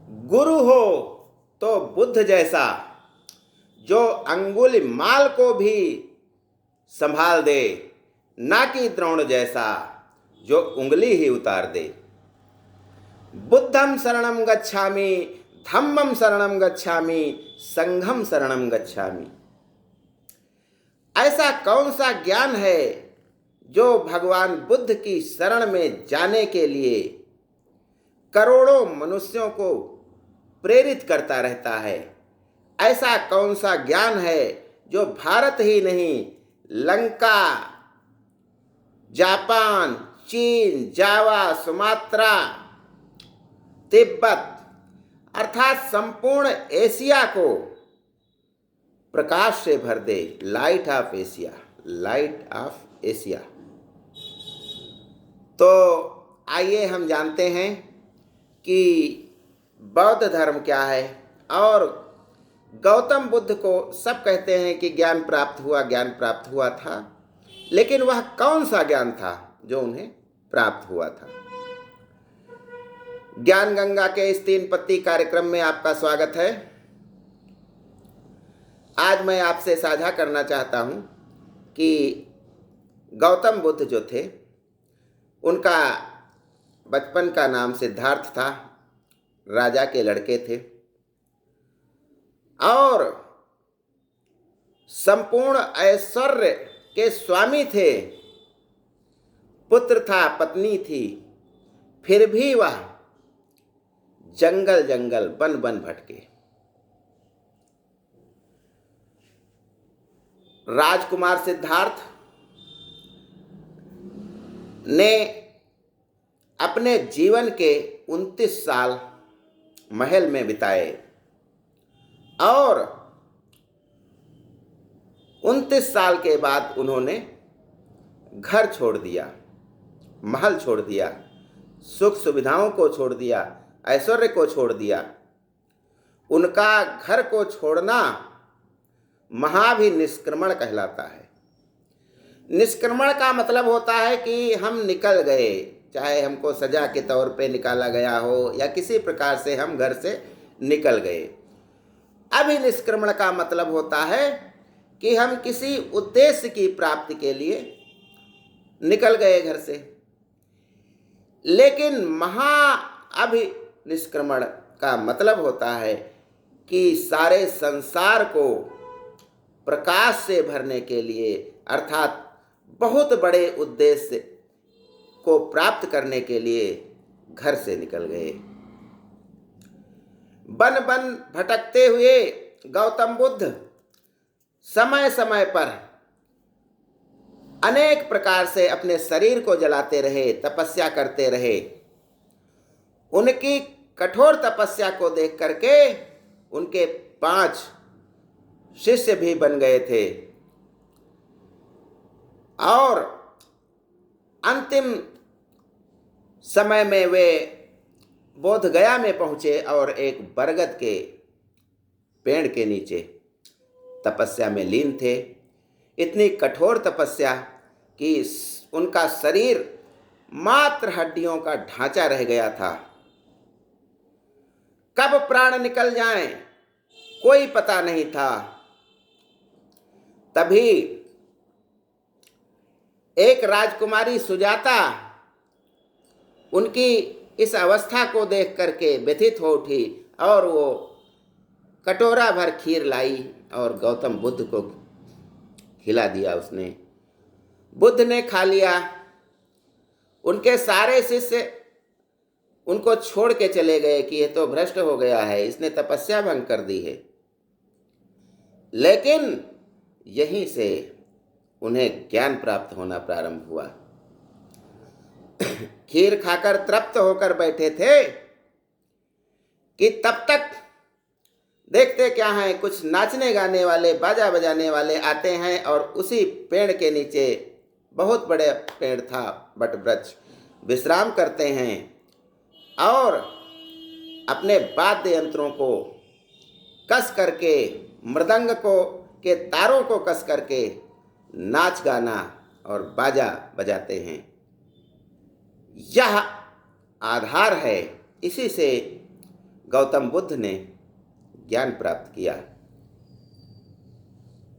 गुरु हो तो बुद्ध जैसा, जो अंगुली माल को भी संभाल दे, ना कि द्रोण जैसा जो उंगली ही उतार दे। बुद्धं शरणं गच्छामि, धम्मं शरणं गच्छामि, संघं शरणं गच्छामि। ऐसा कौन सा ज्ञान है जो भगवान बुद्ध की शरण में जाने के लिए करोड़ों मनुष्यों को प्रेरित करता रहता है? ऐसा कौन सा ज्ञान है जो भारत ही नहीं, लंका, जापान, चीन, जावा, सुमात्रा, तिब्बत अर्थात संपूर्ण एशिया को प्रकाश से भर दे। Light of Asia, light of Asia. तो आइए हम जानते हैं कि बौद्ध धर्म क्या है। और गौतम बुद्ध को सब कहते हैं कि ज्ञान प्राप्त हुआ, ज्ञान प्राप्त हुआ था, लेकिन वह कौन सा ज्ञान था जो उन्हें प्राप्त हुआ था? ज्ञान गंगा के इस 3 पत्ती कार्यक्रम में आपका स्वागत है। आज मैं आपसे साझा करना चाहता हूं कि गौतम बुद्ध जो थे, उनका बचपन का नाम सिद्धार्थ था, राजा के लड़के थे और संपूर्ण ऐश्वर्य के स्वामी थे। पुत्र था, पत्नी थी, फिर भी वह जंगल जंगल, वन वन भटके। राजकुमार सिद्धार्थ ने अपने जीवन के 29 साल महल में बिताए और 29 साल के बाद उन्होंने घर छोड़ दिया, महल छोड़ दिया, सुख सुविधाओं को छोड़ दिया, ऐश्वर्य को छोड़ दिया। उनका घर को छोड़ना महाभिनिष्क्रमण कहलाता है। निष्क्रमण का मतलब होता है कि हम निकल गए, चाहे हमको सजा के तौर पे निकाला गया हो या किसी प्रकार से हम घर से निकल गए। अभिनिष्क्रमण का मतलब होता है कि हम किसी उद्देश्य की प्राप्ति के लिए निकल गए घर से। लेकिन महाअभिनिष्क्रमण का मतलब होता है कि सारे संसार को प्रकाश से भरने के लिए, अर्थात बहुत बड़े उद्देश्य को प्राप्त करने के लिए घर से निकल गए। वन वन भटकते हुए गौतम बुद्ध समय समय पर अनेक प्रकार से अपने शरीर को जलाते रहे, तपस्या करते रहे। उनकी कठोर तपस्या को देख करके उनके 5 शिष्य भी बन गए थे और अंतिम समय में वे बोध गया में पहुंचे और एक बरगद के पेड़ के नीचे तपस्या में लीन थे। इतनी कठोर तपस्या कि उनका शरीर मात्र हड्डियों का ढांचा रह गया था। कब प्राण निकल जाएं कोई पता नहीं था। तभी एक राजकुमारी सुजाता उनकी इस अवस्था को देख करके व्यथित हो उठी और वो कटोरा भर खीर लाई और गौतम बुद्ध को खिला दिया उसने। बुद्ध ने खा लिया। उनके सारे शिष्य उनको छोड़ के चले गए कि यह तो भ्रष्ट हो गया है, इसने तपस्या भंग कर दी है। लेकिन यहीं से उन्हें ज्ञान प्राप्त होना प्रारंभ हुआ। खीर खाकर तृप्त होकर बैठे थे कि तब तक देखते क्या है, कुछ नाचने गाने वाले, बाजा बजाने वाले आते हैं और उसी पेड़ के नीचे, बहुत बड़े पेड़ था बट वृक्ष, विश्राम करते हैं और अपने वाद्य यंत्रों को कस करके, मृदंग को के तारों को कस करके नाच गाना और बाजा बजाते हैं। यह आधार है। इसी से गौतम बुद्ध ने ज्ञान प्राप्त किया।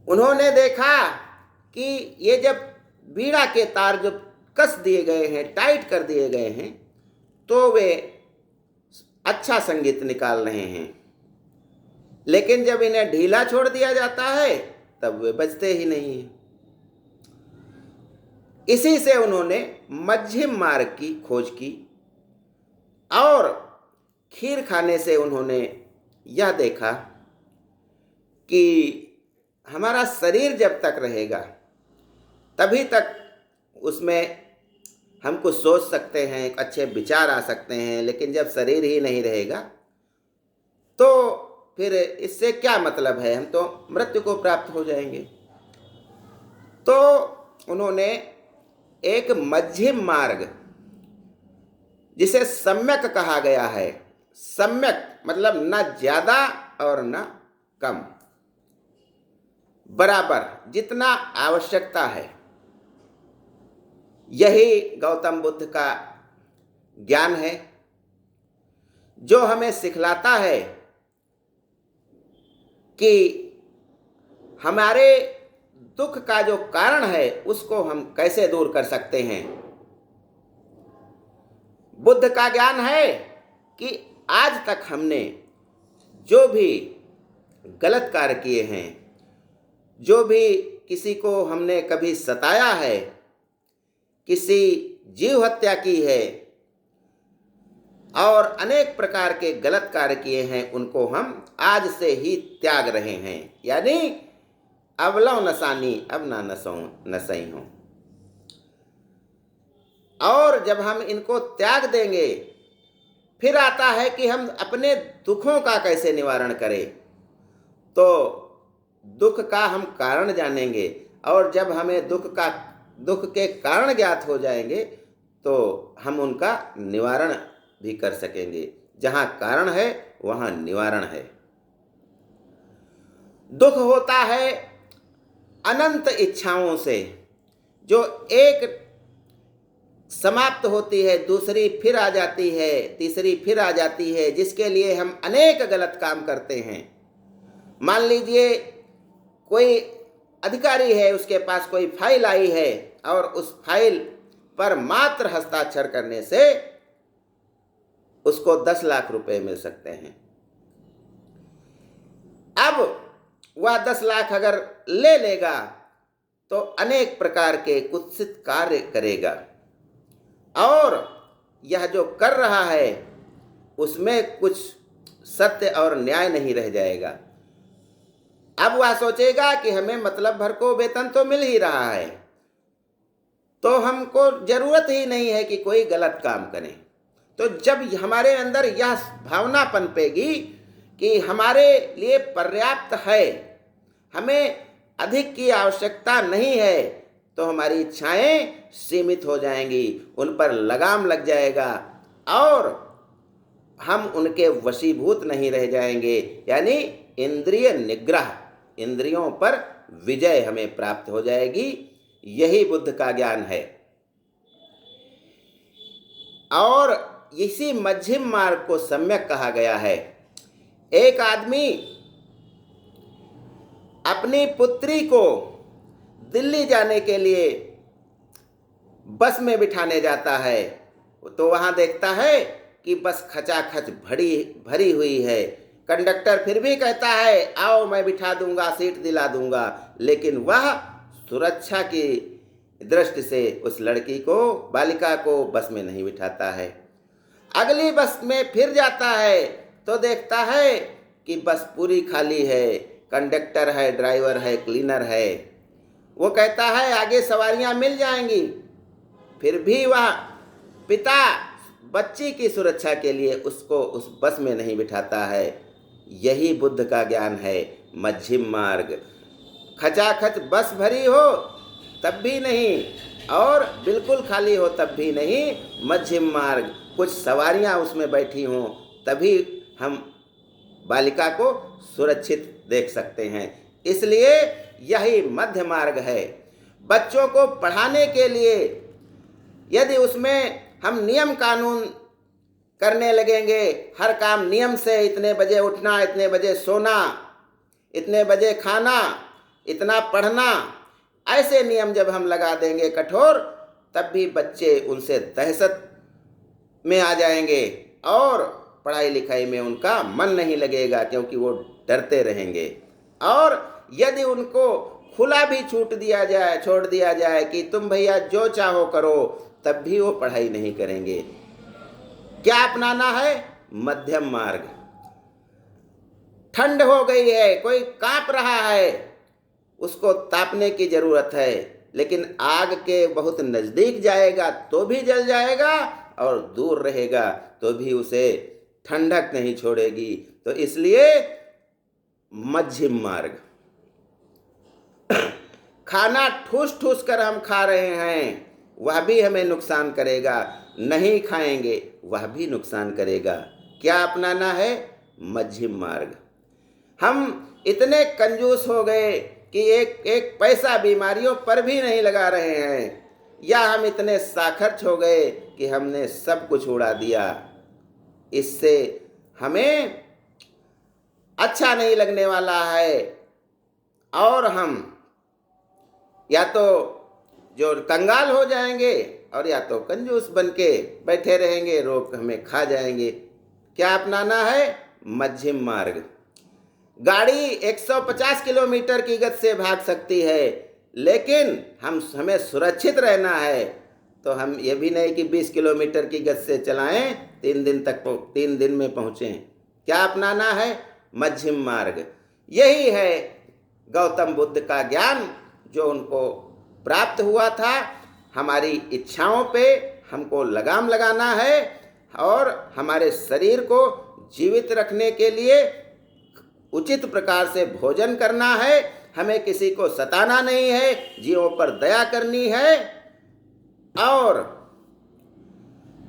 उन्होंने देखा कि ये जब बीड़ा के तार जब कस दिए गए हैं, टाइट कर दिए गए हैं, तो वे अच्छा संगीत निकाल रहे हैं, लेकिन जब इन्हें ढीला छोड़ दिया जाता है तब वे बजते ही नहीं हैं। इसी से उन्होंने मध्यम मार्ग की खोज की और खीर खाने से उन्होंने यह देखा कि हमारा शरीर जब तक रहेगा तभी तक उसमें हम कुछ सोच सकते हैं, अच्छे विचार आ सकते हैं, लेकिन जब शरीर ही नहीं रहेगा तो फिर इससे क्या मतलब है, हम तो मृत्यु को प्राप्त हो जाएंगे। तो उन्होंने एक मध्यम मार्ग, जिसे सम्यक कहा गया है, सम्यक मतलब न ज़्यादा और न कम, बराबर जितना आवश्यकता है, यही गौतम बुद्ध का ज्ञान है, जो हमें सिखलाता है कि हमारे दुख का जो कारण है उसको हम कैसे दूर कर सकते हैं। बुद्ध का ज्ञान है कि आज तक हमने जो भी गलत कार्य किए हैं, जो भी किसी को हमने कभी सताया है, किसी जीव हत्या की है और अनेक प्रकार के गलत कार्य किए हैं, उनको हम आज से ही त्याग रहे हैं। यानी अवलव नसानी अब ना नसई हो। और जब हम इनको त्याग देंगे, फिर आता है कि हम अपने दुखों का कैसे निवारण करें। तो दुख का हम कारण जानेंगे, और जब हमें दुख के कारण ज्ञात हो जाएंगे तो हम उनका निवारण भी कर सकेंगे। जहाँ कारण है वहाँ निवारण है। दुख होता है अनंत इच्छाओं से, जो एक समाप्त होती है, दूसरी फिर आ जाती है, तीसरी फिर आ जाती है, जिसके लिए हम अनेक गलत काम करते हैं। मान लीजिए कोई अधिकारी है, उसके पास कोई फाइल आई है और उस फाइल पर मात्र हस्ताक्षर करने से उसको 10 लाख रुपए मिल सकते हैं। अब वह 10 लाख अगर ले लेगा तो अनेक प्रकार के कुत्सित कार्य करेगा, और यह जो कर रहा है उसमें कुछ सत्य और न्याय नहीं रह जाएगा। अब वह सोचेगा कि हमें मतलब भर को वेतन तो मिल ही रहा है, तो हमको जरूरत ही नहीं है कि कोई गलत काम करें। तो जब हमारे अंदर यह भावना पनपेगी कि हमारे लिए पर्याप्त है, हमें अधिक की आवश्यकता नहीं है, तो हमारी इच्छाएं सीमित हो जाएंगी, उन पर लगाम लग जाएगा और हम उनके वशीभूत नहीं रह जाएंगे। यानी इंद्रिय निग्रह, इंद्रियों पर विजय हमें प्राप्त हो जाएगी। यही बुद्ध का ज्ञान है। और इसी मध्यम मार्ग को सम्यक कहा गया है। एक आदमी अपनी पुत्री को दिल्ली जाने के लिए बस में बिठाने जाता है, तो वहां देखता है कि बस खचाखच भरी हुई है। कंडक्टर फिर भी कहता है आओ मैं बिठा दूंगा, सीट दिला दूंगा, लेकिन वह सुरक्षा की दृष्टि से उस लड़की को, बालिका को बस में नहीं बिठाता है। अगली बस में फिर जाता है तो देखता है कि बस पूरी खाली है, कंडक्टर है, ड्राइवर है, क्लीनर है। वो कहता है आगे सवारियां मिल जाएंगी, फिर भी वह पिता बच्ची की सुरक्षा के लिए उसको उस बस में नहीं बिठाता है। यही बुद्ध का ज्ञान है, मध्यम मार्ग। खचाखच बस भरी हो तब भी नहीं और बिल्कुल खाली हो तब भी नहीं, मध्यम मार्ग। कुछ सवारियां उसमें बैठी हों तभी हम बालिका को सुरक्षित देख सकते हैं। इसलिए यही मध्य मार्ग है। बच्चों को पढ़ाने के लिए यदि उसमें हम नियम कानून करने लगेंगे। हर काम नियम से, इतने बजे उठना, इतने बजे सोना, इतने बजे खाना, इतना पढ़ना, ऐसे नियम जब हम लगा देंगे कठोर, तब भी बच्चे उनसे दहशत में आ जाएंगे और पढ़ाई लिखाई में उनका मन नहीं लगेगा, क्योंकि वो डरते रहेंगे। और यदि उनको खुला भी छोड़ दिया जाए कि तुम भैया जो चाहो करो, तब भी वो पढ़ाई नहीं करेंगे। क्या अपनाना है? मध्यम मार्ग। ठंड हो गई है, कोई कांप रहा है, उसको तापने की जरूरत है, लेकिन आग के बहुत नजदीक जाएगा तो भी जल जाएगा, और दूर रहेगा तो भी उसे ठंडक नहीं छोड़ेगी। तो इसलिए मध्यम मार्ग। खाना ठूस ठूस कर हम खा रहे हैं, वह भी हमें नुकसान करेगा। नहीं खाएंगे, वह भी नुकसान करेगा। क्या अपनाना है? मध्यम मार्ग। हम इतने कंजूस हो गए कि एक एक पैसा बीमारियों पर भी नहीं लगा रहे हैं, या हम इतने साखर्च हो गए कि हमने सब कुछ उड़ा दिया। इससे हमें अच्छा नहीं लगने वाला है, और हम या तो जो कंगाल हो जाएंगे, और या तो कंजूस बन के बैठे रहेंगे, रोग हमें खा जाएंगे। क्या अपनाना है? मध्यम मार्ग। गाड़ी 150 किलोमीटर की गति से भाग सकती है, लेकिन हमें सुरक्षित रहना है, तो हम ये भी नहीं कि 20 किलोमीटर की गति से चलाएं, 3 दिन में पहुँचें। क्या अपनाना है? मध्यम मार्ग। यही है गौतम बुद्ध का ज्ञान, जो उनको प्राप्त हुआ था। हमारी इच्छाओं पे हमको लगाम लगाना है, और हमारे शरीर को जीवित रखने के लिए उचित प्रकार से भोजन करना है। हमें किसी को सताना नहीं है, जीवों पर दया करनी है, और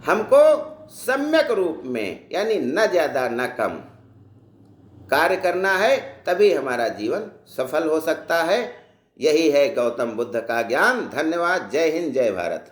हमको सम्यक रूप में, यानी न ज़्यादा न कम कार्य करना है, तभी हमारा जीवन सफल हो सकता है। यही है गौतम बुद्ध का ज्ञान। धन्यवाद। जय हिंद, जय भारत।